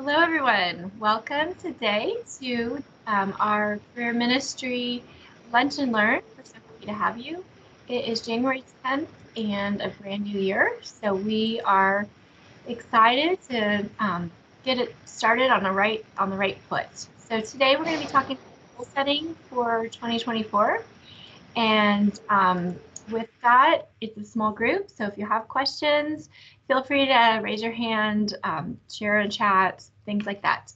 Hello, everyone. Welcome today to our career ministry lunch and learn. We're so happy to have you. It is January 10th and a brand new year, so we are excited to get it started on the right foot. So today we're going to be talking about goal setting for 2024, and with that, it's a small group. So if you have questions, feel free to raise your hand, share in chat, things like that.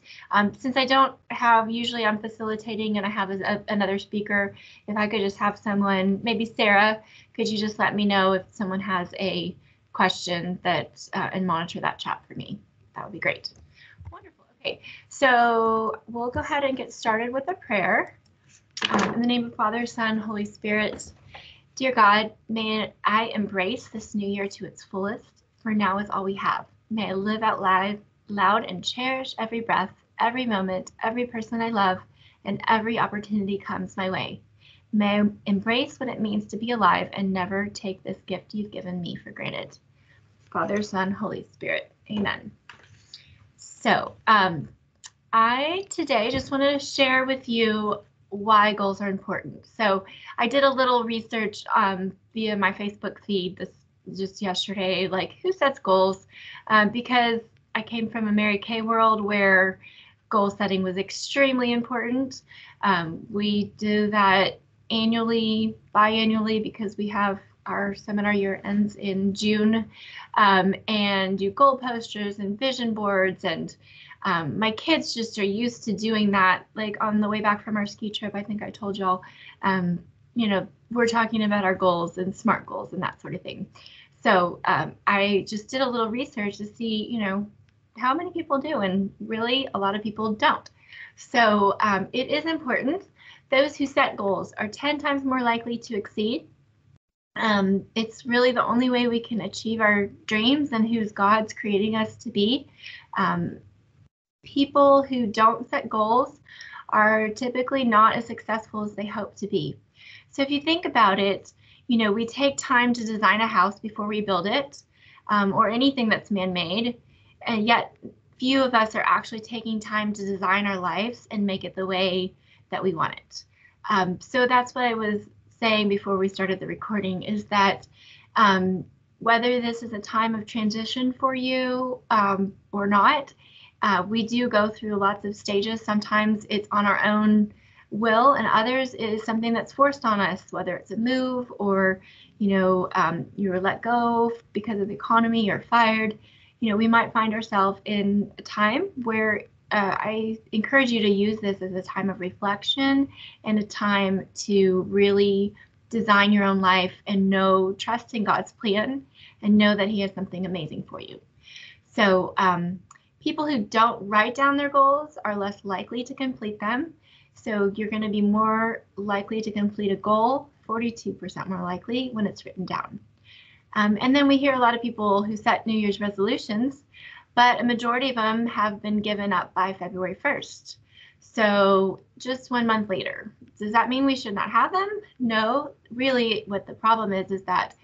Since I don't have, usually I'm facilitating and I have another speaker, if I could just have someone, maybe Sarah, could you just let me know if someone has a question that and monitor that chat for me? That would be great. Wonderful. Okay, so we'll go ahead and get started with a prayer. In the name of Father, Son, Holy Spirit, dear God, may I embrace this new year to its fullest, for now is all we have. May I live out loud and cherish every breath, every moment, every person I love, and every opportunity comes my way. May I embrace what it means to be alive and never take this gift you've given me for granted. Father, Son, Holy Spirit. Amen. So I today just wanted to share with you why goals are important. So I did a little research via my Facebook feed just yesterday, like who sets goals, because I came from a Mary Kay world where goal setting was extremely important. We do that annually, biannually, because we have our seminar year ends in June, and do goal posters and vision boards, and my kids just are used to doing that. Like on the way back from our ski trip, I think I told y'all, we're talking about our goals and SMART goals and that sort of thing. So I just did a little research to see, how many people do, and really a lot of people don't. So it is important. Those who set goals are 10 times more likely to exceed. It's really the only way we can achieve our dreams and who God's creating us to be. People who don't set goals are typically not as successful as they hope to be. So if you think about it, we take time to design a house before we build it, or anything that's man-made, and yet few of us are actually taking time to design our lives and make it the way that we want it. So that's what I was saying before we started the recording, is that whether this is a time of transition for you or not, we do go through lots of stages. Sometimes it's on our own will, and others it is something that's forced on us, whether it's a move or, you were let go because of the economy or fired. We might find ourselves in a time where I encourage you to use this as a time of reflection and a time to really design your own life and trust in God's plan and know that He has something amazing for you. So people who don't write down their goals are less likely to complete them. So you're going to be more likely to complete a goal, 42% more likely when it's written down. And then we hear a lot of people who set New Year's resolutions, but a majority of them have been given up by February 1st. So just 1 month later. Does that mean we should not have them? No, really what the problem is that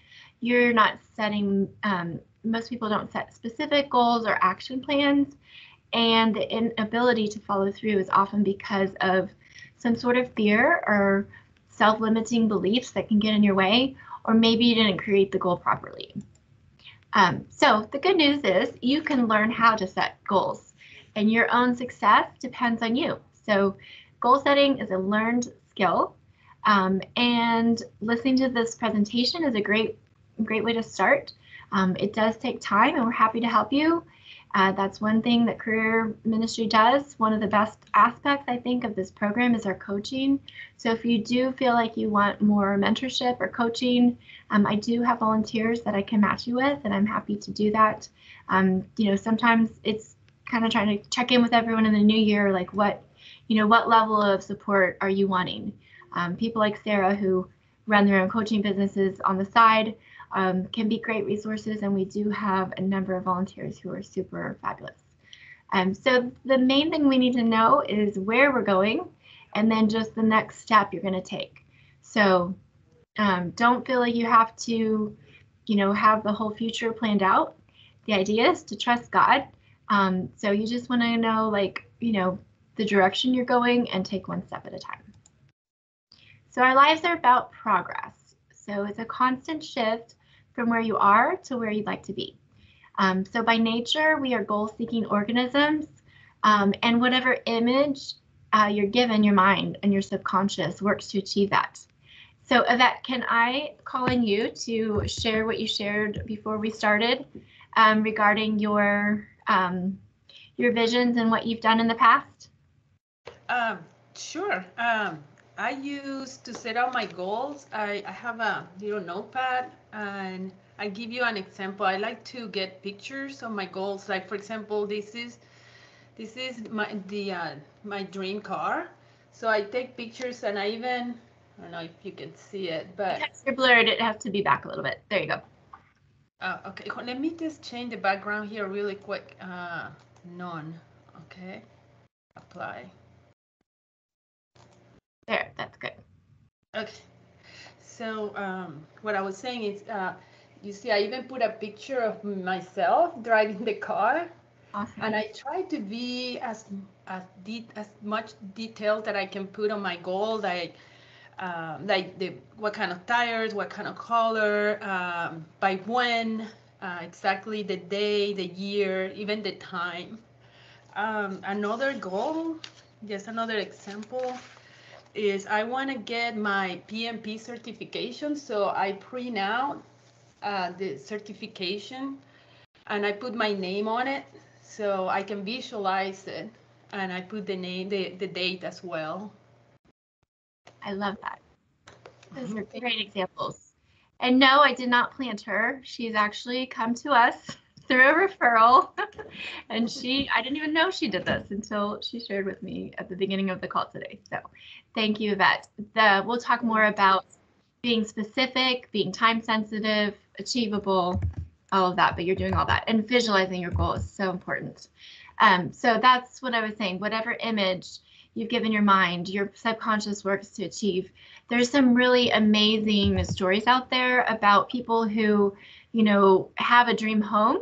you're not setting, most people don't set specific goals or action plans, and the inability to follow through is often because of some sort of fear or self-limiting beliefs that can get in your way, or maybe you didn't create the goal properly. So the good news is you can learn how to set goals, and your own success depends on you. So goal setting is a learned skill, and listening to this presentation is a great way to start. It does take time, and we're happy to help you. That's one thing that career ministry does. One of the best aspects, I think, of this program is our coaching. So if you do feel like you want more mentorship or coaching, I do have volunteers that I can match you with, and I'm happy to do that. Sometimes it's kind of trying to check in with everyone in the new year, like what level of support are you wanting? People like Sarah, who run their own coaching businesses on the side, can be great resources, and we do have a number of volunteers who are super fabulous. So the main thing we need to know is where we're going, and then just the next step you're going to take. So don't feel like you have to, have the whole future planned out. The idea is to trust God So you just want to know, like, the direction you're going and take one step at a time. So our lives are about progress. So it's a constant shift from where you are to where you'd like to be. So by nature, we are goal-seeking organisms, and whatever image you're given, your mind and your subconscious works to achieve that. So Yvette, can I call on you to share what you shared before we started regarding your visions and what you've done in the past? Sure. I used to set out my goals. I have a little notepad, and I give you an example. I like to get pictures of my goals. Like, for example, this is my dream car. So I take pictures, and I don't know if you can see it, but because you're blurred, it has to be back a little bit. There you go. Okay, let me just change the background here really quick. None. Okay. Apply. There, that's good. Okay. So what I was saying is, you see, I even put a picture of myself driving the car. Awesome. And I try to be as much detail that I can put on my goal, like what kind of tires, what kind of color, by when, exactly the day, the year, even the time. Another goal, just another example, is I want to get my PMP certification. So I print out the certification and I put my name on it so I can visualize it, and I put the name, the date as well. I love that. Those are great examples. And no, I did not plant her. She's actually come to us through a referral. And I didn't even know she did this until she shared with me at the beginning of the call today. So thank you, Yvette. We'll talk more about being specific, being time sensitive, achievable, all of that, but you're doing all that. And visualizing your goal is so important. So that's what I was saying. Whatever image you've given your mind, your subconscious works to achieve. There's some really amazing stories out there about people who, have a dream home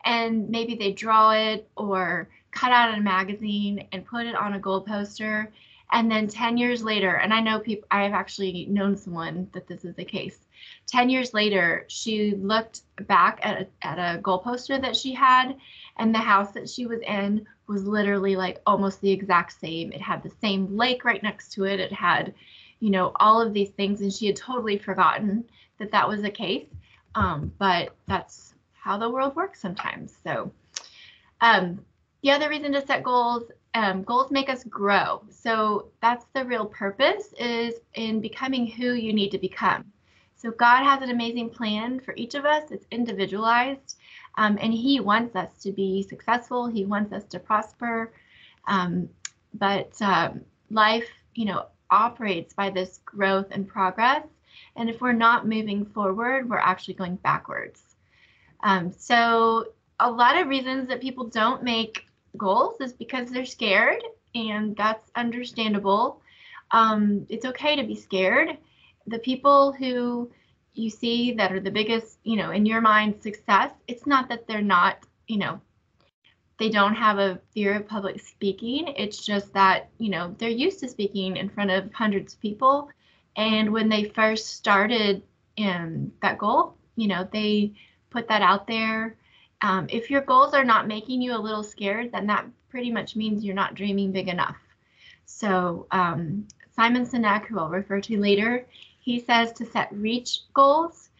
and maybe they draw it or cut out in a magazine and put it on a goal poster. And then 10 years later, and I know people, I've actually known someone that this is the case. 10 years later, she looked back at a goal poster that she had, and the house that she was in was literally like almost the exact same. It had the same lake right next to it. It had, all of these things, and she had totally forgotten that that was the case. But that's how the world works sometimes. So the other reason to set goals, goals make us grow. So that's the real purpose, is in becoming who you need to become. So God has an amazing plan for each of us. It's individualized, and he wants us to be successful. He wants us to prosper. But life, operates by this growth and progress. And if we're not moving forward, we're actually going backwards. So a lot of reasons that people don't make goals is because they're scared, and that's understandable. It's okay to be scared. The people who you see that are the biggest, in your mind, success, it's not that they're not, they don't have a fear of public speaking. It's just that, they're used to speaking in front of hundreds of people. And when they first started that goal, they put that out there. If your goals are not making you a little scared, then that pretty much means you're not dreaming big enough. So Simon Sinek, who I'll refer to later, he says to set reach goals,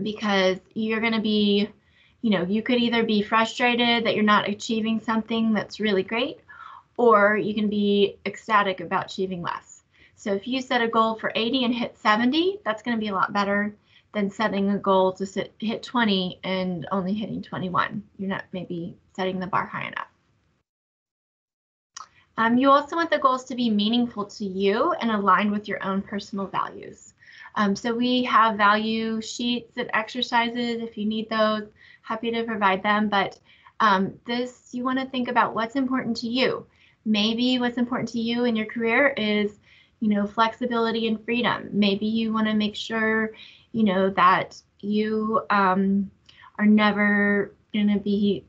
because you're going to be, you could either be frustrated that you're not achieving something that's really great, or you can be ecstatic about achieving less. So if you set a goal for 80 and hit 70, that's going to be a lot better than setting a goal to hit 20 and only hitting 21. You're not maybe setting the bar high enough. You also want the goals to be meaningful to you and aligned with your own personal values. So we have value sheets and exercises if you need those. Happy to provide them, but you want to think about what's important to you. Maybe what's important to you in your career is, flexibility and freedom. Maybe you want to make sure, that you are never going to be,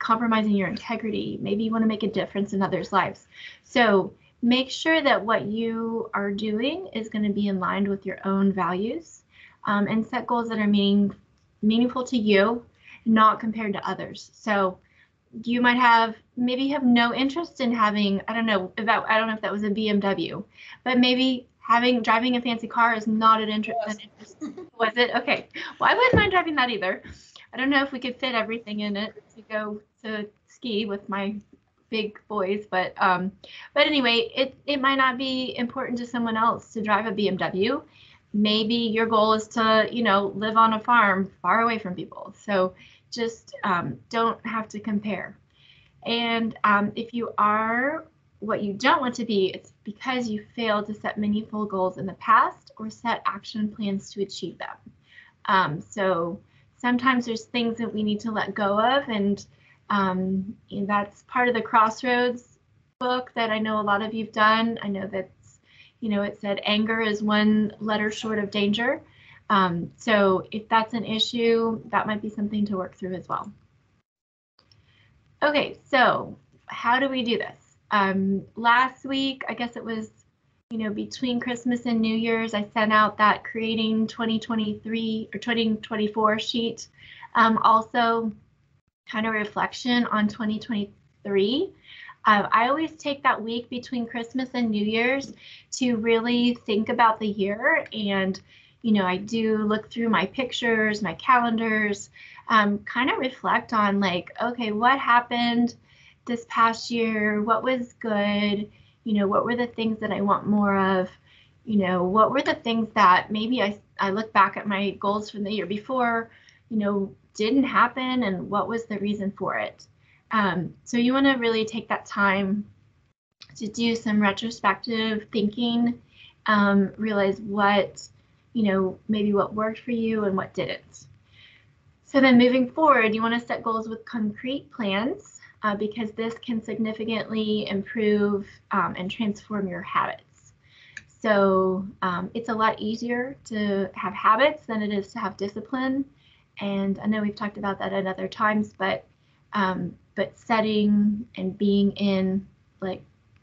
compromising your integrity. Maybe you want to make a difference in others' lives. So make sure that what you are doing is going to be in line with your own values, and set goals that are meaningful to you, not compared to others. So you might have no interest in having, I don't know if that was a BMW, but maybe driving a fancy car is not an interest. Was it? Okay. Well, I wouldn't mind driving that either. I don't know if we could fit everything in it to go to ski with my big boys, but anyway, it might not be important to someone else to drive a BMW. Maybe your goal is to, live on a farm far away from people. So just don't have to compare. And if you are what you don't want to be, it's because you failed to set meaningful goals in the past or set action plans to achieve them. So sometimes there's things that we need to let go of, and that's part of the Crossroads book that I know a lot of you've done. I know that, it said anger is one letter short of danger. So if that's an issue, that might be something to work through as well. Okay, so how do we do this? Last week, I guess it was, between Christmas and New Year's, I sent out that creating 2023 or 2024 sheet. Also, kind of reflection on 2023. I always take that week between Christmas and New Year's to really think about the year. And, I do look through my pictures, my calendars, kind of reflect on okay, what happened this past year? What was good? What were the things that I want more of? What were the things that maybe I look back at my goals from the year before, didn't happen, and what was the reason for it? So you want to really take that time to do some retrospective thinking, realize what, maybe what worked for you and what didn't. So then moving forward, you want to set goals with concrete plans, because this can significantly improve and transform your habits. So it's a lot easier to have habits than it is to have discipline. And I know we've talked about that at other times, but setting and being in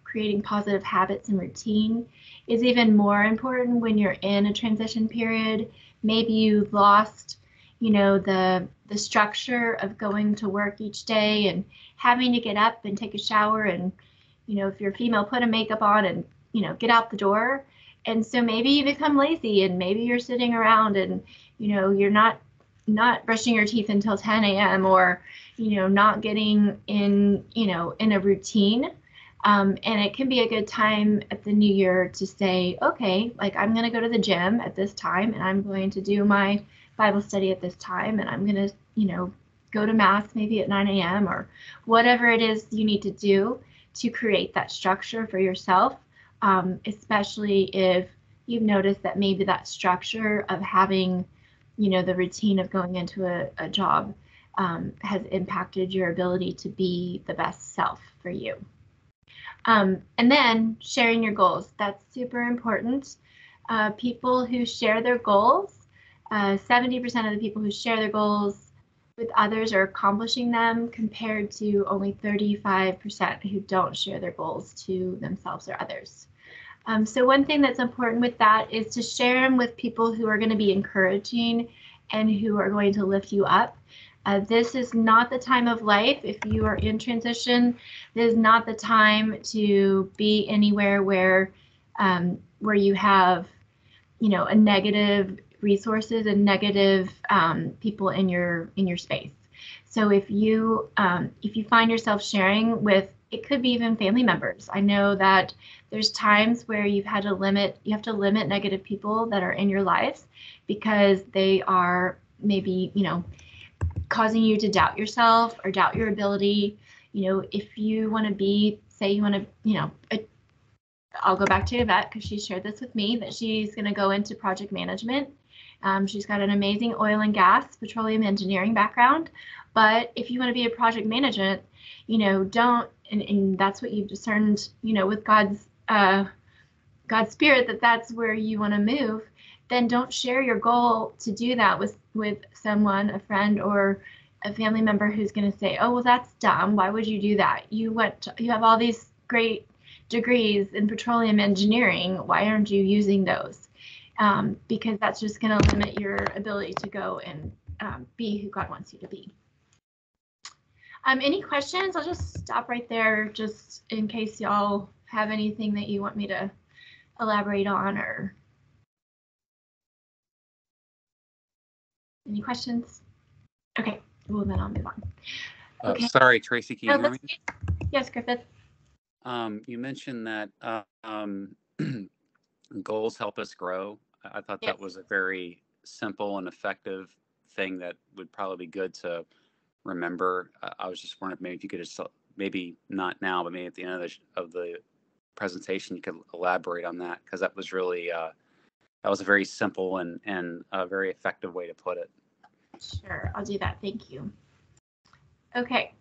creating positive habits and routine is even more important when you're in a transition period. Maybe you lost, the structure of going to work each day and having to get up and take a shower and, if you're female, put a makeup on and, get out the door. And so maybe you become lazy and maybe you're sitting around and, you're not brushing your teeth until 10 a.m. or, not getting in, in a routine. And it can be a good time at the new year to say, okay, I'm going to go to the gym at this time and I'm going to do my Bible study at this time and I'm going to, go to mass maybe at 9 a.m. or whatever it is you need to do to create that structure for yourself, especially if you've noticed that maybe that structure of having, the routine of going into a job has impacted your ability to be the best self for you. And then sharing your goals. That's super important. People who share their goals, 70% of the people who share their goals with others are accomplishing them, compared to only 35% who don't share their goals to themselves or others. So one thing that's important with that is to share them with people who are going to be encouraging and who are going to lift you up. This is not the time of life. If you are in transition, this is not the time to be anywhere where you have, a negative resources and negative people in your space. So if you find yourself sharing with, it could be even family members. I know that there's times where you have to limit negative people that are in your lives because they are maybe, causing you to doubt yourself or doubt your ability. If you want to be, say you want to, I'll go back to Yvette because she shared this with me, that she's going to go into project management. She's got an amazing oil and gas, petroleum engineering background. But if you want to be a project management, don't, and that's what you've discerned, with God's spirit, that's where you want to move, then don't share your goal to do that with someone, a friend, or a family member who's going to say, oh, well, that's dumb. Why would you do that? You have all these great degrees in petroleum engineering. Why aren't you using those? Because that's just going to limit your ability to go and be who God wants you to be. Any questions? I'll just stop right there just in case y'all have anything that you want me to elaborate on, or any questions? Okay, well then I'll move on. Okay. Sorry, Tracy, can you hear me? Yes, Griffith. You mentioned that goals help us grow. I thought that was a very simple and effective thing that would probably be good to remember. I was just wondering maybe if you could just, maybe not now, but maybe at the end of the presentation, you could elaborate on that, because that was really that was a very simple and a very effective way to put it. Sure, I'll do that. Thank you. Okay,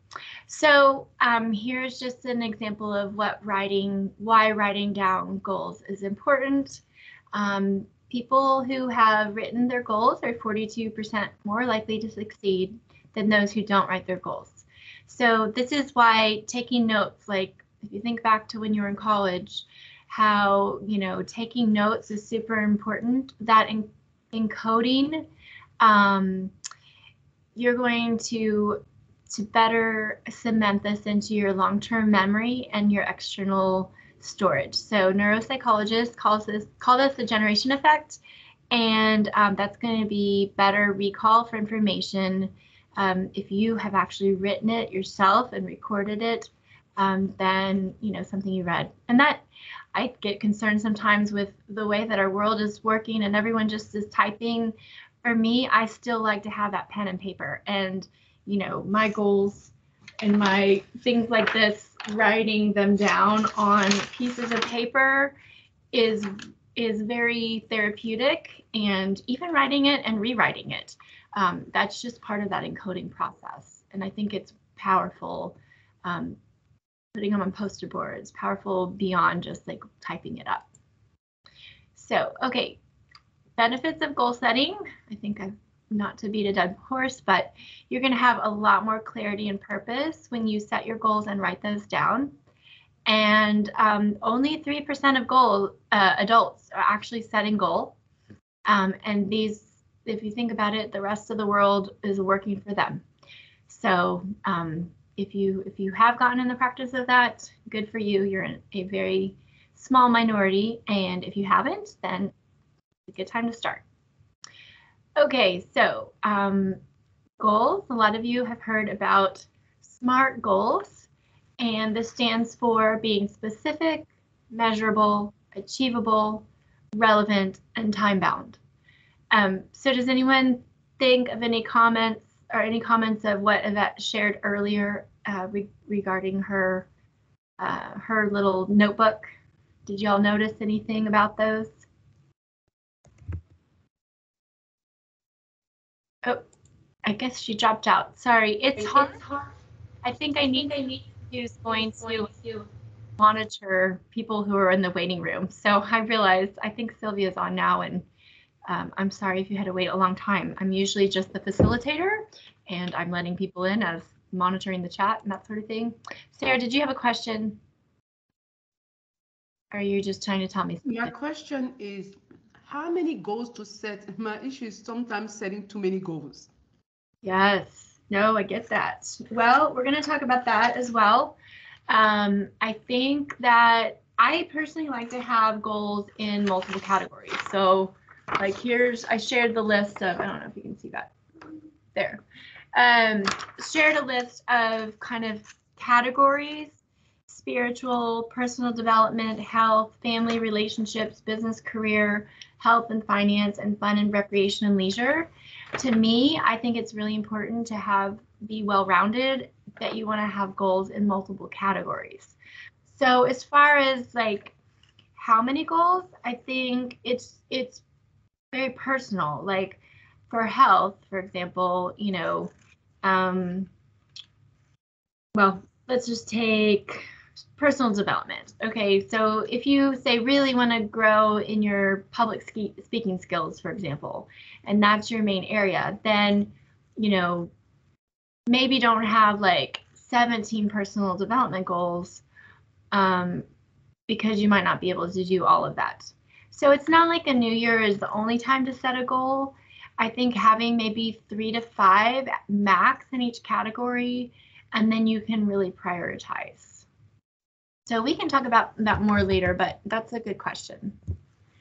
so here's just an example of why writing down goals is important. People who have written their goals are 42% more likely to succeed than those who don't write their goals. So this is why taking notes, like if you think back to when you were in college, how, you know, taking notes is super important. That in coding, you're going to better cement this into your long-term memory and your external storage. So neuropsychologists call this the generation effect, and that's going to be better recall for information if you have actually written it yourself and recorded it than, you know, something you read. And that, I get concerned sometimes with the way that our world is working and everyone just is typing. For me, I still like to have that pen and paper, and you know, my goals and my things like this, writing them down on pieces of paper is very therapeutic, and even writing it and rewriting it, that's just part of that encoding process. And I think it's powerful, putting them on poster boards, powerful beyond just like typing it up. So, okay, benefits of goal setting. I think not to beat a dead horse, but you're going to have a lot more clarity and purpose when you set your goals and write those down. And only 3% of adults are actually setting goals. And these, if you think about it, the rest of the world is working for them. So if you have gotten in the practice of that, good for you. You're in a very small minority. And if you haven't, then it's a good time to start. Okay, so goals. A lot of you have heard about SMART goals, and this stands for being specific, measurable, achievable, relevant, and time-bound. So does anyone think of any comments of what Yvette shared earlier regarding her little notebook? Did y'all notice anything about those? Oh, I guess she dropped out. Sorry, it's hard. I think I need who's going to monitor people who are in the waiting room. So I realized, I think Sylvia's on now, and I'm sorry if you had to wait a long time. I'm usually just the facilitator, and I'm letting people in as monitoring the chat and that sort of thing. Sarah, did you have a question? Or are you just trying to tell me something? My question is, how many goals to set? My issue is sometimes setting too many goals. Yes, no, I get that. Well, we're going to talk about that as well. I think that I personally like to have goals in multiple categories. So like I shared the list of, I don't know if you can see that there. Shared a list of kind of categories: spiritual, personal development, health, family, relationships, business, career, health and finance, and fun and recreation and leisure. To me, I think it's really important to be well-rounded, that you want to have goals in multiple categories. So as far as like how many goals, I think it's very personal. Like for health, for example, you know, well, let's just take personal development. Okay, so if you say really want to grow in your public speaking skills, for example, and that's your main area, then, you know, maybe don't have like 17 personal development goals, because you might not be able to do all of that. So it's not like a new year is the only time to set a goal. I think having maybe 3 to 5 max in each category, and then you can really prioritize. So we can talk about that more later, but that's a good question.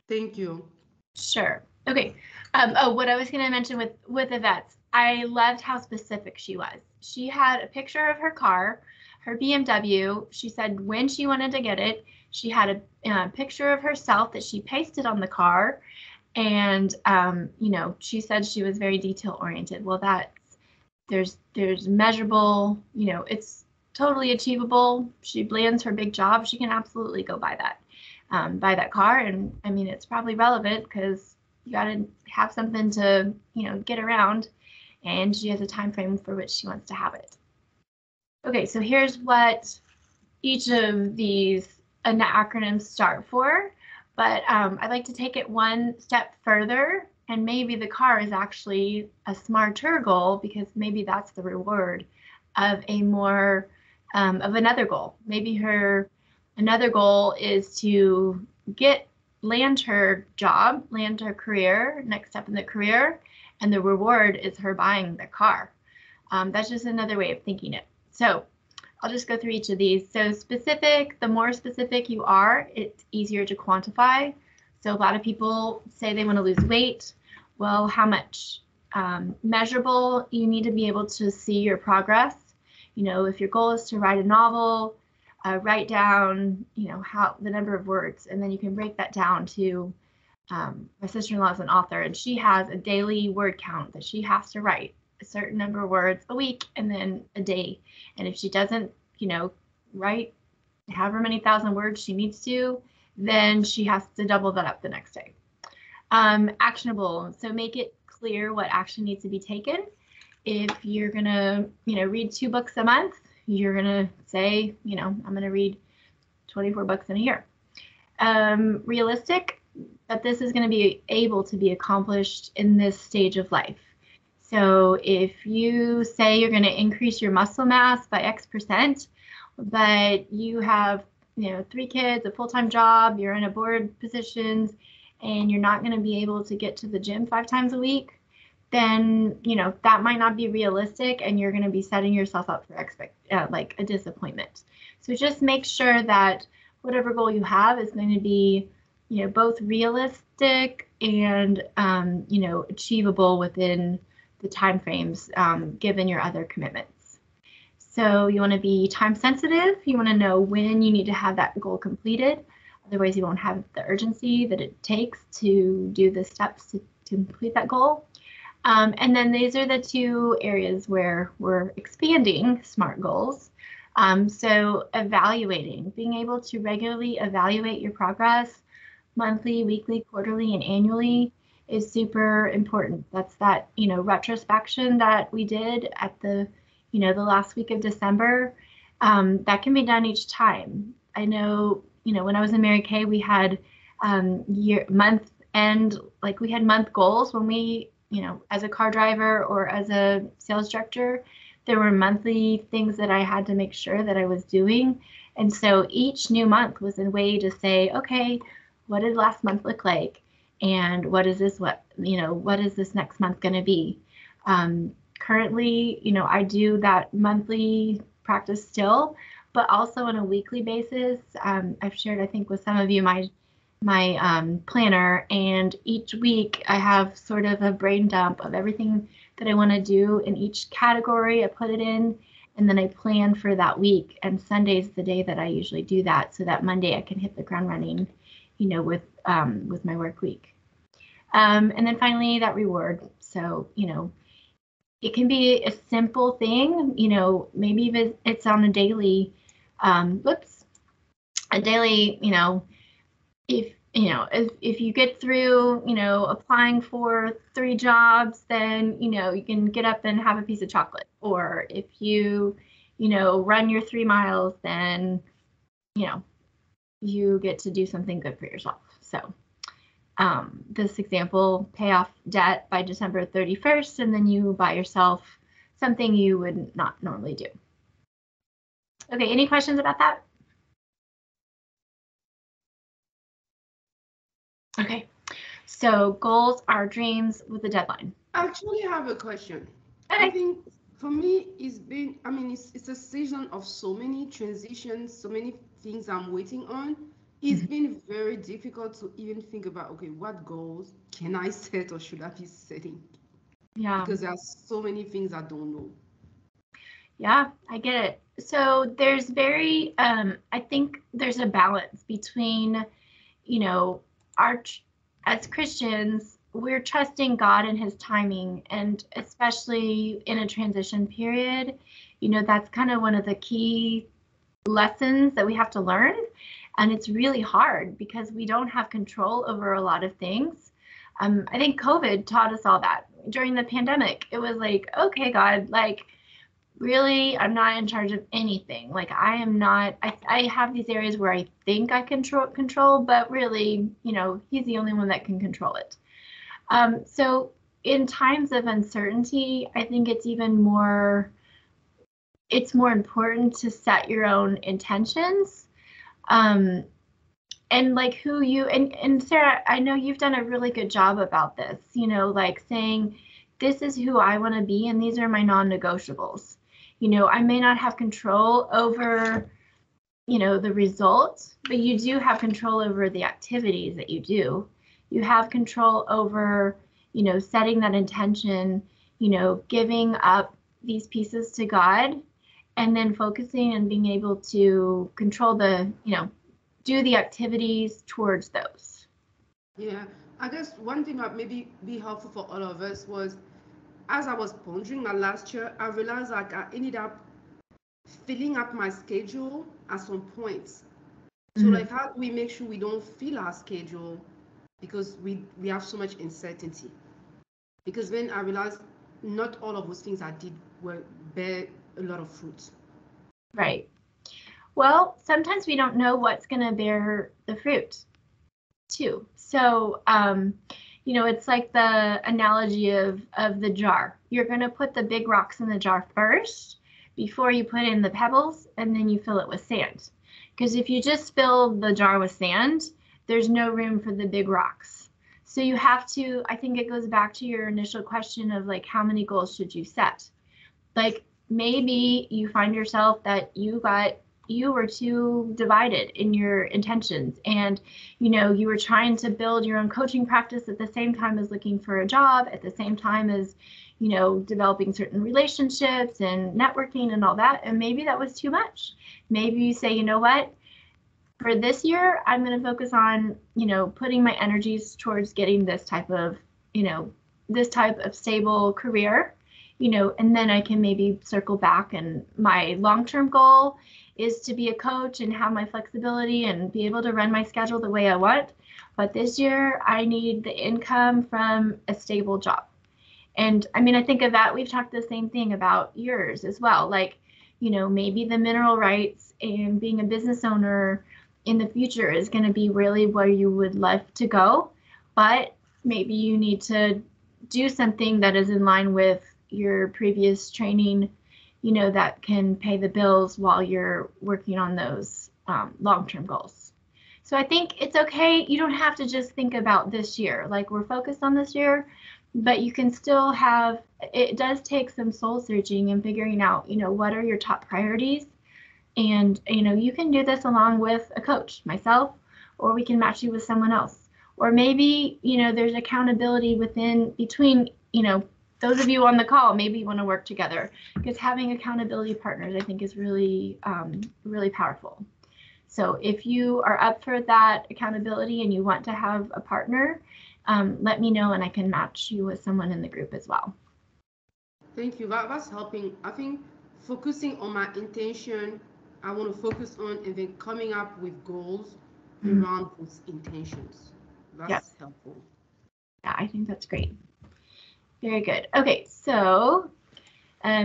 Thank you. Sure. Okay. Oh, what I was going to mention with Yvette's, I loved how specific she was. She had a picture of her car, her BMW. She said when she wanted to get it. She had a picture of herself that she pasted on the car, and you know, she said she was very detail oriented. Well, there's measurable. You know, it's totally achievable. She plans her big job. She can absolutely go buy that car, and I mean, it's probably relevant because you got to have something to, you know, get around, and she has a time frame for which she wants to have it. Okay, so here's what each of these acronyms start for, but I'd like to take it one step further, and maybe the car is actually a smarter goal because maybe that's the reward of a more of another goal. Maybe another goal is to land her job, land her career, next step in the career, and the reward is her buying the car. That's just another way of thinking it. So I'll just go through each of these. So specific, the more specific you are, it's easier to quantify. So a lot of people say they want to lose weight. Well, how much? Measurable, you need to be able to see your progress. You know, if your goal is to write a novel, write down, you know, the number of words, and then you can break that down to, my sister-in-law is an author, and she has a daily word count that she has to write a certain number of words a week and then a day. And if she doesn't, you know, write however many thousand words she needs to, then she has to double that up the next day. Actionable, so make it clear what action needs to be taken. If you're gonna, you know, read 2 books a month, you're gonna say, you know, I'm gonna read 24 books in a year. Realistic, that this is going to be able to be accomplished in this stage of life. So if you say you're going to increase your muscle mass by X%, but you have, you know, 3 kids, a full-time job, you're in a board positions, and you're not going to be able to get to the gym 5 times a week, then, you know, that might not be realistic, and you're going to be setting yourself up for like a disappointment. So just make sure that whatever goal you have is going to be, you know, both realistic and, you know, achievable within the time frames given your other commitments. So you want to be time sensitive. You want to know when you need to have that goal completed. Otherwise, you won't have the urgency that it takes to do the steps to complete that goal. And then these are the 2 areas where we're expanding SMART goals. So evaluating, being able to regularly evaluate your progress, monthly, weekly, quarterly, and annually is super important. That's that, you know, retrospection that we did at the, you know, the last week of December. That can be done each time. I know, you know, when I was in Mary Kay, we had month end, like we had month goals when we, you know, as a car driver or as a sales director, there were monthly things that I had to make sure that I was doing. And so each new month was a way to say, okay, what did last month look like? And what is this next month going to be? Currently, you know, I do that monthly practice still, but also on a weekly basis. I've shared, I think, with some of you my planner, and each week I have sort of a brain dump of everything that I want to do in each category. I put it in, and then I plan for that week. And Sunday is the day that I usually do that, so that Monday I can hit the ground running, you know, with my work week. And then finally, that reward. So, you know, it can be a simple thing, you know, maybe it's on a daily, you know, if you get through, you know, applying for 3 jobs, then, you know, you can get up and have a piece of chocolate. Or if you know, run your 3 miles, then, you know, you get to do something good for yourself. So this example, pay off debt by December 31st, and then you buy yourself something you would not normally do. Okay, any questions about that? Okay, so goals are dreams with a deadline. I actually have a question. Okay. I think for me, it's a season of so many transitions, so many things I'm waiting on. It's been very difficult to even think about, okay, what goals can I set or should I be setting? Yeah. Because there are so many things I don't know. Yeah, I get it. So there's I think there's a balance between, you know, as Christians, we're trusting God and his timing, and especially in a transition period, that's kind of one of the key lessons that we have to learn. And it's really hard because we don't have control over a lot of things. I think COVID taught us all that during the pandemic. It was like, okay, God, like, really, I'm not in charge of anything. Like, I am not, I have these areas where I think I control, but really, he's the only one that can control it. So in times of uncertainty, I think it's more important to set your own intentions. And like and Sarah, I know you've done a really good job about this, like saying, this is who I want to be, and these are my non-negotiables. I may not have control over, the results, but you do have control over the activities that you do. You have control over, setting that intention, giving up these pieces to God, and then focusing and being able to control do the activities towards those. Yeah, I guess one thing that maybe be helpful for all of us was, as I was pondering my last year, I realized like I ended up filling up my schedule at some points. So like, how do we make sure we don't fill our schedule because we have so much uncertainty? Because then I realized not all of those things I did bear a lot of fruit. Right. Well, sometimes we don't know what's going to bear the fruit too. So, it's like the analogy of the jar. You're going to put the big rocks in the jar first before you put in the pebbles, and then you fill it with sand. Because if you just fill the jar with sand, there's no room for the big rocks. So you have to, I think it goes back to your initial question of like, how many goals should you set? Like, maybe you find yourself that you were too divided in your intentions, and you were trying to build your own coaching practice at the same time as looking for a job, at the same time as developing certain relationships and networking and all that, and maybe that was too much. Maybe you say, you know what, for this year I'm going to focus on putting my energies towards getting this type of stable career, and then I can maybe circle back, and my long-term goal is to be a coach and have my flexibility and be able to run my schedule the way I want. But this year I need the income from a stable job. And I mean, I think of that, we've talked the same thing about yours as well. Like, maybe the mineral rights and being a business owner in the future is going to be really where you would love to go. But maybe you need to do something that is in line with your previous training, that can pay the bills while you're working on those long-term goals. So I think it's okay. You don't have to just think about this year. Like, we're focused on this year, but you can still it does take some soul searching and figuring out, what are your top priorities. And, you can do this along with a coach, myself, or we can match you with someone else. Or maybe, there's accountability between, those of you on the call, maybe you want to work together, because having accountability partners, I think, is really, really powerful. So if you are up for that accountability and you want to have a partner, let me know and I can match you with someone in the group as well. Thank you. That's helping. I think focusing on my intention, I want to focus on, and then coming up with goals around those intentions. That's helpful. Yeah, I think that's great. Very good. Okay, so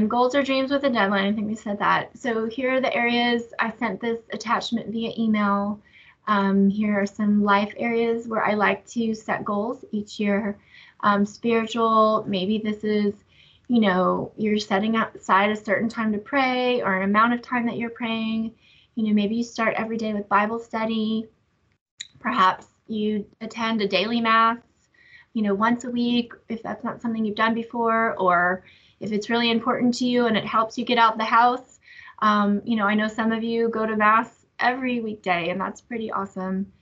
goals or dreams with a deadline. I think we said that. So here are the areas. I sent this attachment via email. Here are some life areas where I like to set goals each year. Spiritual, maybe this is, you know, you're setting aside a certain time to pray or an amount of time that you're praying. You know, maybe you start every day with Bible study. Perhaps you attend a daily mass, you know, once a week if that's not something you've done before, or if it's really important to you and it helps you get out the house. You know, I know some of you go to mass every weekday, and that's pretty awesome.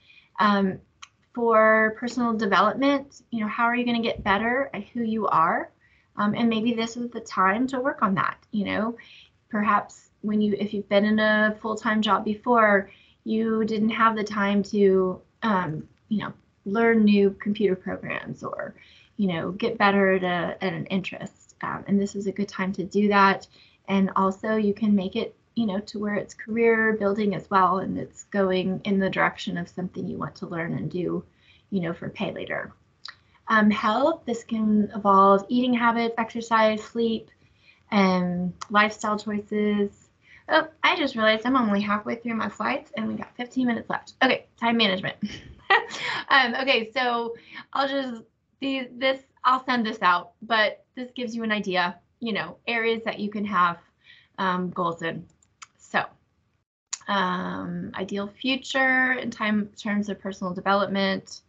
For personal development, you know, how are you going to get better at who you are? And maybe this is the time to work on that. You know, perhaps if you've been in a full-time job before, you didn't have the time to, you know, learn new computer programs or, you know, get better at an interest. And this is a good time to do that. And also you can make it, you know, to where it's career building as well, and it's going in the direction of something you want to learn and do, you know, for pay later. Health, this can involve eating habits, exercise, sleep, and lifestyle choices. Oh, I just realized I'm only halfway through my slides and we got 15 minutes left. Okay, time management. Okay, so I'll send this out, but this gives you an idea, you know, areas that you can have goals in. So ideal future in terms of personal development,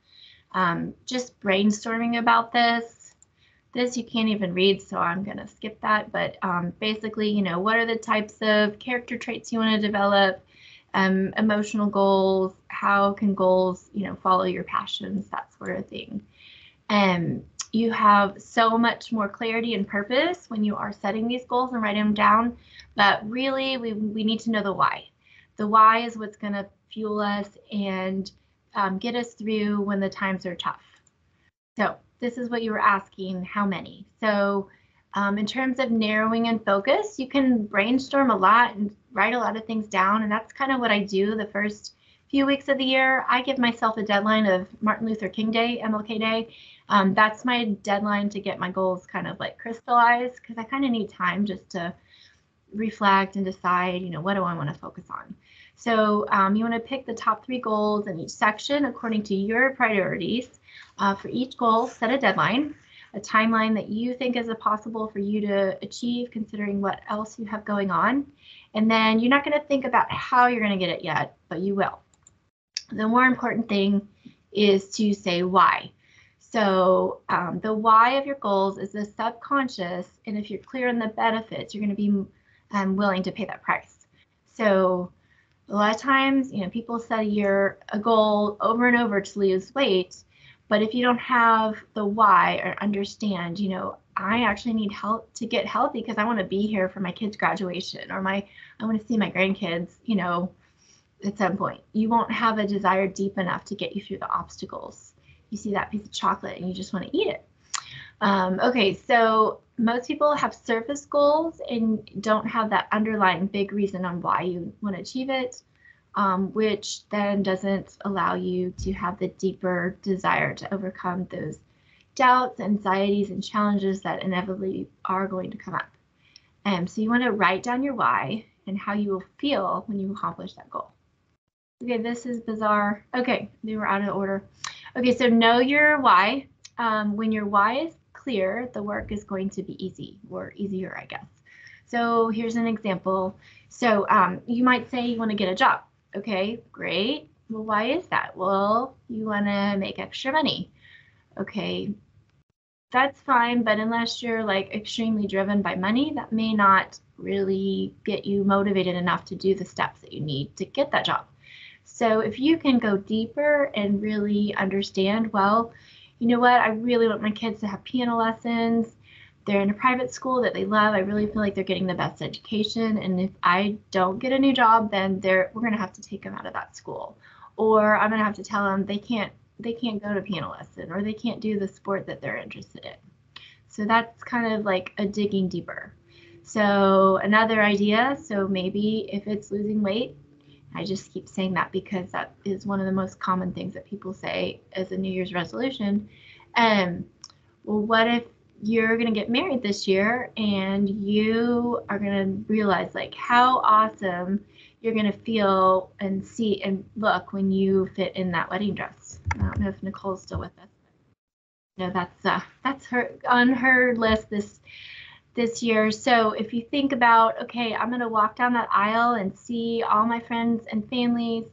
just brainstorming about this. This you can't even read, so I'm going to skip that. But basically, you know, what are the types of character traits you want to develop, emotional goals, how can goals, you know, follow your passions, that sort of thing. You have so much more clarity and purpose when you are setting these goals and writing them down. But really, we need to know the why. The why is what's going to fuel us and get us through when the times are tough. So this is what you were asking, how many? So in terms of narrowing and focus, you can brainstorm a lot and write a lot of things down. And that's kind of what I do the first few weeks of the year. I give myself a deadline of Martin Luther King Day, MLK Day. That's my deadline to get my goals kind of like crystallized, because I kind of need time just to reflect and decide, you know, what do I want to focus on. So you want to pick the top 3 goals in each section according to your priorities. For each goal, set a deadline, a timeline that you think is possible for you to achieve considering what else you have going on. And then you're not going to think about how you're going to get it yet, but you will. The more important thing is to say why. So the why of your goals is the subconscious, and if you're clear on the benefits, you're going to be willing to pay that price. So a lot of times, you know, people set a goal over and over to lose weight, but if you don't have the why or understand, you know, I actually need help to get healthy because I want to be here for my kids' graduation, or I want to see my grandkids, you know, at some point. You won't have a desire deep enough to get you through the obstacles. You see that piece of chocolate and you just want to eat it. Okay, so most people have surface goals and don't have that underlying big reason on why you want to achieve it, which then doesn't allow you to have the deeper desire to overcome those doubts, anxieties, and challenges that inevitably are going to come up. So you want to write down your why and how you will feel when you accomplish that goal. Okay, this is bizarre. Okay, they were out of order. Okay, so know your why. When your why is clear, the work is going to be easy, or easier, I guess. So here's an example. So you might say you want to get a job. Okay, great. Well, why is that? Well, you want to make extra money. Okay, that's fine, but unless you're like extremely driven by money, that may not really get you motivated enough to do the steps that you need to get that job. So if you can go deeper and really understand, well, you know what, I really want my kids to have piano lessons. They're in a private school that they love. I really feel like they're getting the best education. And if I don't get a new job, then we're going to have to take them out of that school. Or I'm going to have to tell them they can't go to piano lesson, or they can't do the sport that they're interested in. So that's kind of like a digging deeper. So another idea, so maybe if it's losing weight, I just keep saying that because that is one of the most common things that people say as a New Year's resolution. Well, what if you're going to get married this year and you are going to realize like how awesome you're going to feel and see and look when you fit in that wedding dress. I don't know if Nicole's still with us. No, that's her on her list this this year. So if you think about, okay, I'm going to walk down that aisle and see all my friends and families,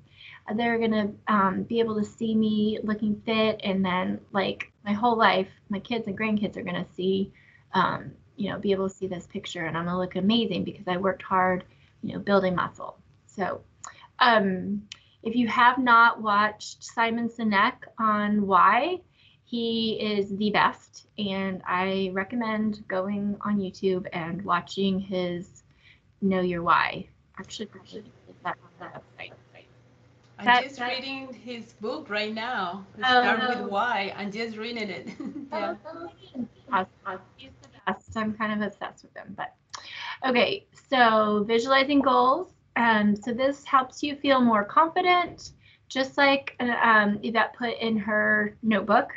they're going to be able to see me looking fit. And then like my whole life, my kids and grandkids are going to see, be able to see this picture, and I'm going to look amazing because I worked hard, building muscle. So if you have not watched Simon Sinek on why, he is the best, and I recommend going on YouTube and watching his Know Your Why. Actually, that website. I'm just reading his book right now. Start with Why. I'm just reading it. Yeah. He's the best. I'm kind of obsessed with him. But okay, so visualizing goals. So this helps you feel more confident, just like Yvette put in her notebook.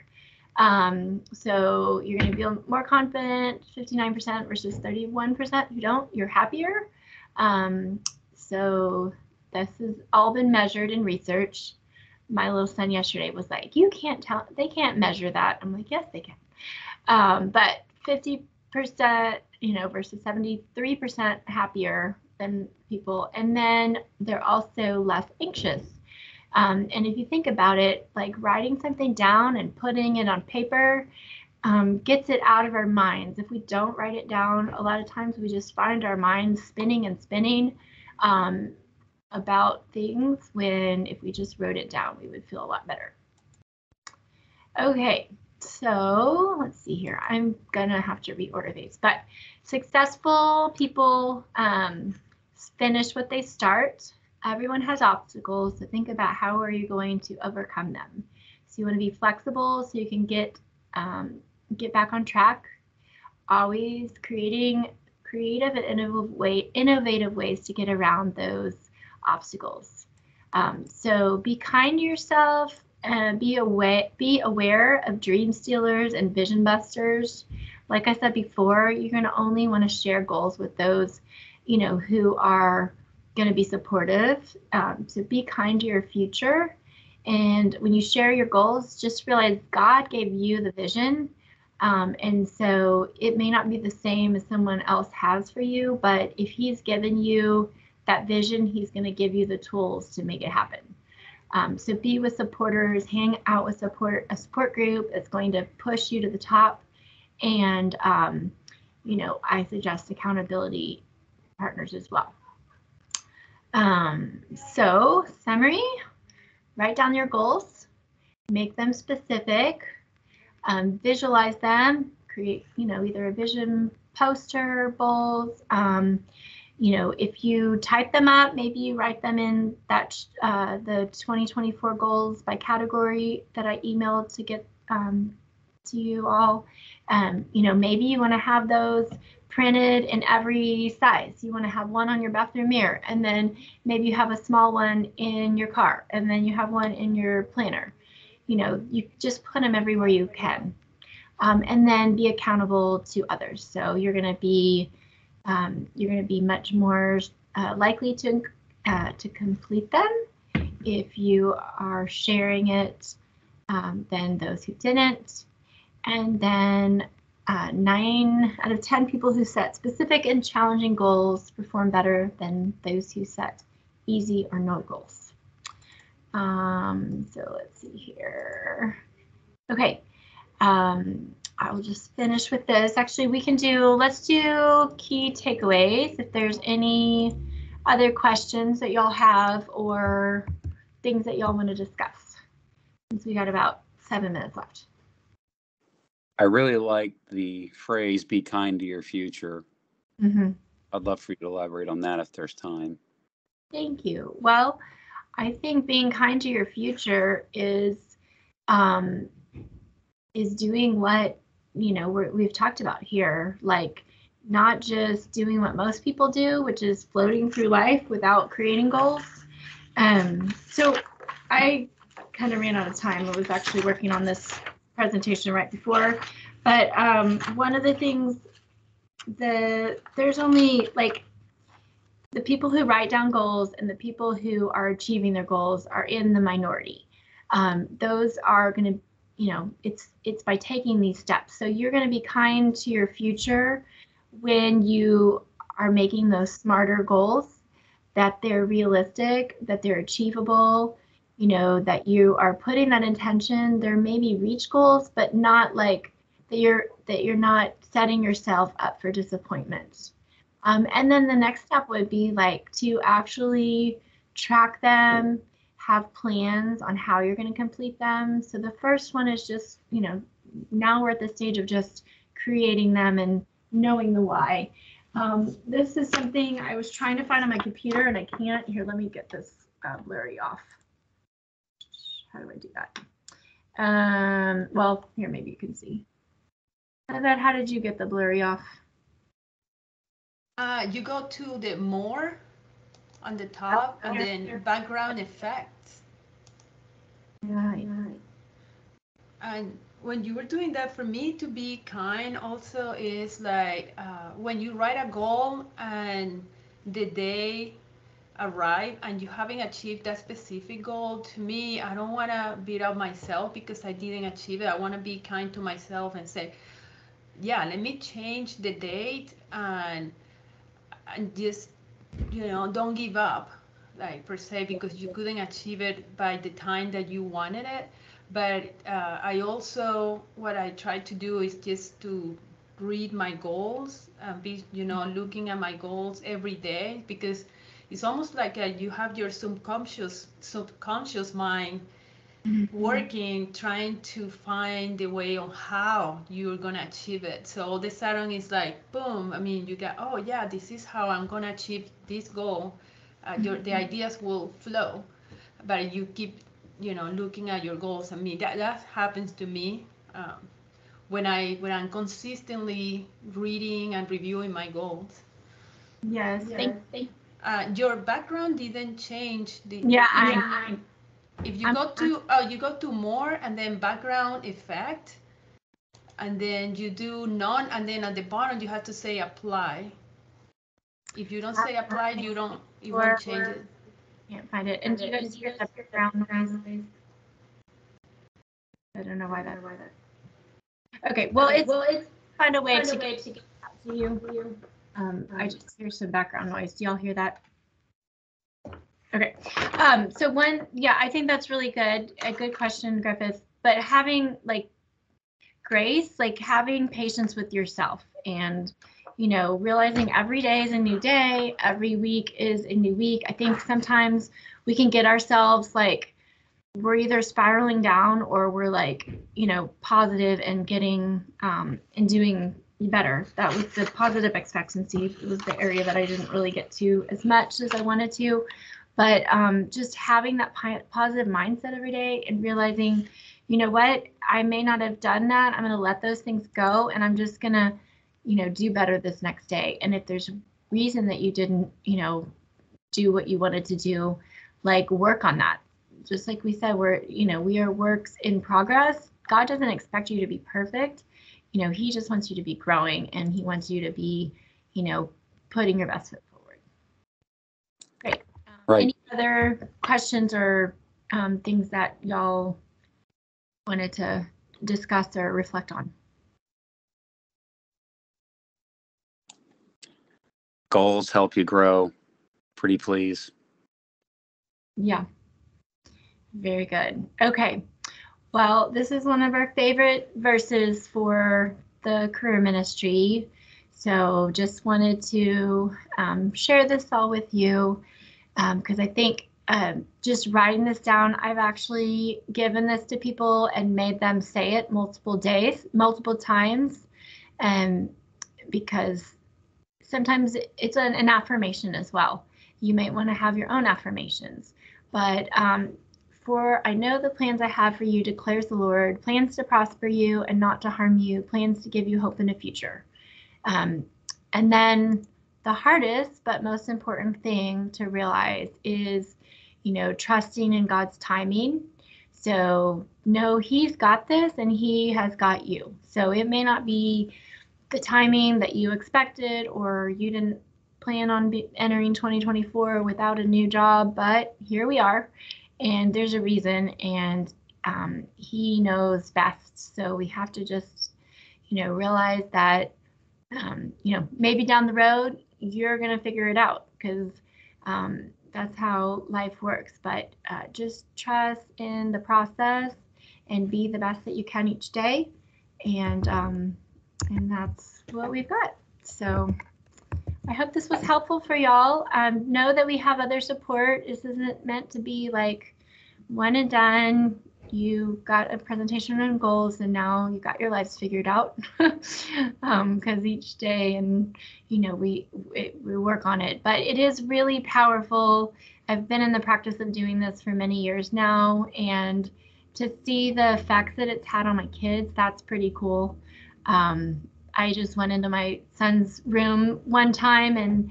So you're going to feel more confident, 59% versus 31% who don't. You're happier. So this has all been measured in research. My little son yesterday was like, you can't tell, they can't measure that. I'm like, yes, they can. But 50%, versus 73% happier than people. And then they're also less anxious. And if you think about it, like writing something down and putting it on paper gets it out of our minds. If we don't write it down, a lot of times we just find our minds spinning and spinning about things, when if we just wrote it down, we would feel a lot better. Okay, so let's see here. I'm gonna have to reorder these, but successful people finish what they start. Everyone has obstacles, so think about how are you going to overcome them. So you want to be flexible so you can get back on track. Always creating creative and innovative ways to get around those obstacles. So be kind to yourself and be aware of dream stealers and vision busters. Like I said before, you're going to only want to share goals with those, who are going to be supportive. So be kind to your future. And when you share your goals, just realize God gave you the vision. And so it may not be the same as someone else has for you, but if he's given you that vision, he's going to give you the tools to make it happen. So be with supporters, hang out with a support group that's going to push you to the top. And, I suggest accountability partners as well. So summary, write down your goals, make them specific, visualize them, create, either a vision poster, goals. If you type them up, maybe you write them in that the 2024 goals by category that I emailed to get to you all. Maybe you want to have those printed in every size. You want to have one on your bathroom mirror, and then maybe you have a small one in your car, and then you have one in your planner. You just put them everywhere you can, and then be accountable to others. So you're going to be much more likely to complete them if you are sharing it than those who didn't. And then 9 out of 10 people who set specific and challenging goals perform better than those who set easy or no goals. So let's see here. Okay, I'll just finish with this. Actually, let's do key takeaways. If there's any other questions that y'all have or things that y'all want to discuss, since we got about 7 minutes left. I really like the phrase, be kind to your future. Mm-hmm. I'd love for you to elaborate on that if there's time. Thank you. Well, I think being kind to your future is doing what, we've talked about here, like not just doing what most people do, which is floating through life without creating goals. So I kind of ran out of time. I was actually working on this presentation right before, but one of the things, there's only like the people who write down goals and the people who are achieving their goals are in the minority. Those are going to, it's by taking these steps. So you're going to be kind to your future when you are making those smarter goals, that they're realistic, that they're achievable, that you are putting that intention. There may be reach goals, but not like that you're not setting yourself up for disappointment. And then the next step would be like to actually track them, have plans on how you're going to complete them. So the first one is just, now we're at the stage of just creating them and knowing the why. This is something I was trying to find on my computer and I can't. Here, let me get this blurry off. How do I do that? Well, here, maybe you can see. How did you get the blurry off? You go to the more on the top and then background effects. Right. And when you were doing that, for me to be kind also is like when you write a goal and the day arrive and you haven't achieved that specific goal, to me, I don't want to beat up myself because I didn't achieve it. I want to be kind to myself and say, yeah, let me change the date and just, don't give up, like per se, because you couldn't achieve it by the time that you wanted it. But I also, what I try to do is just to read my goals and be, looking at my goals every day, because it's almost like you have your subconscious mind working, trying to find the way on how you're gonna achieve it. So all of a sudden it's like boom. I mean, you get, oh yeah, this is how I'm gonna achieve this goal. The ideas will flow, but you keep, looking at your goals. I mean, that happens to me when I'm consistently reading and reviewing my goals. Yes. Your background didn't change. Yeah, If you go to you go to more and then background effect, and then you do none, and then at the bottom you have to say apply. If you don't say apply, you won't change it. Can't find it. And do you guys hear the background noise? I don't know why that. Okay, well, it's find a way to get to you. I just hear some background noise. Do y'all hear that? Okay. So I think that's really good. A good question, Griffith. But having like grace, like having patience with yourself and, realizing every day is a new day, every week is a new week. I think sometimes we can get ourselves like, we're either spiraling down or we're like, positive and getting and doing better. That was the positive expectancy. It was the area that I didn't really get to as much as I wanted to. But just having that positive mindset every day and realizing, what, I may not have done that. I'm going to let those things go and I'm just going to, do better this next day. And if there's reason that you didn't, do what you wanted to do, like work on that. Just like we said, we are works in progress. God doesn't expect you to be perfect. He just wants you to be growing and he wants you to be, putting your best foot forward. Great. Right. Any other questions or things that y'all wanted to discuss or reflect on? Goals help you grow. Pretty please. Yeah. Very good. Okay. Well, this is one of our favorite verses for the career ministry. So just wanted to share this all with you because I think just writing this down, I've actually given this to people and made them say it multiple times, because sometimes it's an affirmation as well. You might want to have your own affirmations, but for I know the plans I have for you, declares the Lord, plans to prosper you and not to harm you, plans to give you hope in the future. And then the hardest but most important thing to realize is, trusting in God's timing. So know He's got this and He has got you. So it may not be the timing that you expected or you didn't plan on entering 2024 without a new job, but here we are. And there's a reason, and He knows best. So we have to just, realize that you know, maybe down the road, you're going to figure it out because that's how life works. But just trust in the process and be the best that you can each day. And that's what we've got. So I hope this was helpful for y'all. Know that we have other support. This isn't meant to be like one and done. You got a presentation on goals and now you got your lives figured out. Because each day, and you know, we work on it, but it is really powerful. I've been in the practice of doing this for many years now, and to see the effects that it's had on my kids, that's pretty cool. I just went into my son's room one time and,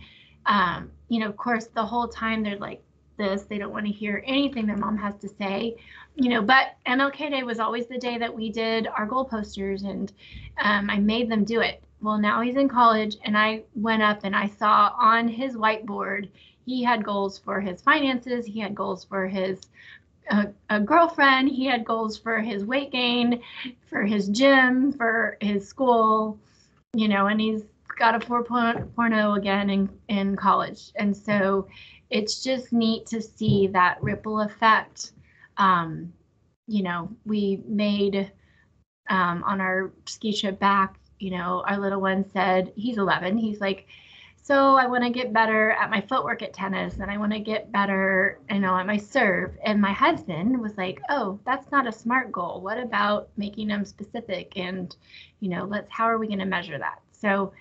you know, of course, the whole time they're like this. They don't want to hear anything their mom has to say, you know, but MLK Day was always the day that we did our goal posters, and I made them do it. Well, now he's in college, and I went up and I saw on his whiteboard, he had goals for his finances. He had goals for his a girlfriend. He had goals for his weight gain, for his gym, for his school, you know, and he's got a 4.0 again in college. And so it's just neat to see that ripple effect. You know, we made on our ski trip back, you know, our little one said, he's 11, he's like, so I want to get better at my footwork at tennis, and I want to get better, you know, at my serve. And my husband was like, oh, that's not a SMART goal. What about making them specific? And, you know, how are we going to measure that? So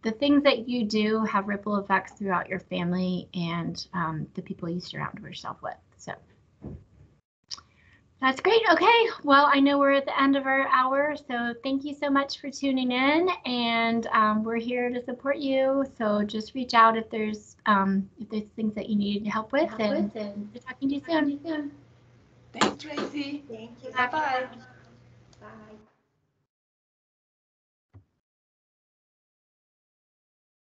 the things that you do have ripple effects throughout your family and the people you surround yourself with. So that's great. Okay, well, I know we're at the end of our hour, so thank you so much for tuning in, and we're here to support you. So just reach out if there's things that you need help with, and we're talking to you soon. Thanks, Tracy. Thank you. Bye-bye. Bye.